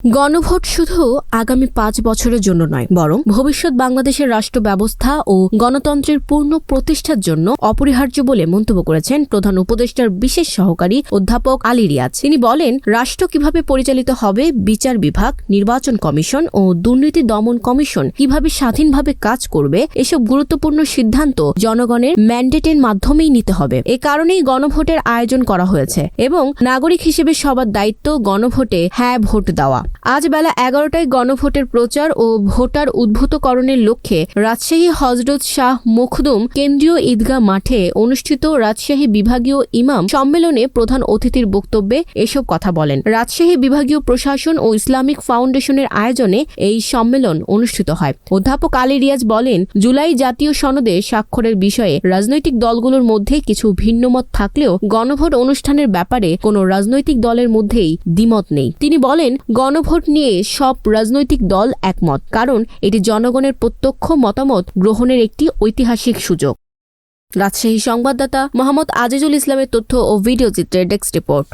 গণভোট শুধু আগামী ৫ বছরের জন্য নয়, বরং ভবিষ্যৎ বাংলাদেশের রাষ্ট্র ব্যবস্থা ও গণতন্ত্রের পূর্ণ প্রতিষ্ঠার জন্য অপরিহার্য বলে মন্তব্য করেছেন প্রধান উপদেষ্টার বিশেষ সহকারী অধ্যাপক আলী রিয়াজ। তিনি বলেন, রাষ্ট্র কিভাবে পরিচালিত হবে, বিচার বিভাগ, নির্বাচন কমিশন ও দুর্নীতি দমন কমিশন কিভাবে স্বাধীনভাবে কাজ করবে, এসব গুরুত্বপূর্ণ সিদ্ধান্ত জনগণের ম্যান্ডেটের মাধ্যমেই নিতে হবে। এ কারণেই গণভোটের আয়োজন করা হয়েছে এবং নাগরিক হিসেবে সবার দায়িত্ব গণভোটে হ্যাঁ ভোট দেওয়া। আজ বেলা ১১টায় গণভোটের প্রচার ও ভোটার উদ্বুদ্ধকরণের লক্ষ্যে রাজশাহী হযরত শাহ মখদুম কেন্দ্রীয় ঈদগাহ মাঠে অনুষ্ঠিত রাজশাহী বিভাগীয় ইমাম সম্মেলনে প্রধান অতিথির বক্তব্যে এসব কথা বলেন। রাজশাহী বিভাগীয় প্রশাসন ও ইসলামিক ফাউন্ডেশনের আয়োজনে এই সম্মেলন অনুষ্ঠিত হয়। অধ্যাপক আলী রিয়াজ বলেন, জুলাই জাতীয় সনদে স্বাক্ষরের বিষয়ে রাজনৈতিক দলগুলোর মধ্যে কিছু ভিন্নমত থাকলেও গণভোট অনুষ্ঠানের ব্যাপারে কোনো রাজনৈতিক দলের মধ্যেই দ্বিমত নেই। তিনি বলেন, গণভোট নিয়ে সব রাজনৈতিক দল একমত, কারণ এটি জনগণের প্রত্যক্ষ মতামত গ্রহণের একটি ঐতিহাসিক সুযোগ। রাজশাহী সংবাদদাতা মোহাম্মদ আজিজুল ইসলামের তথ্য ও ভিডিও চিত্রের ডেস্ক রিপোর্ট।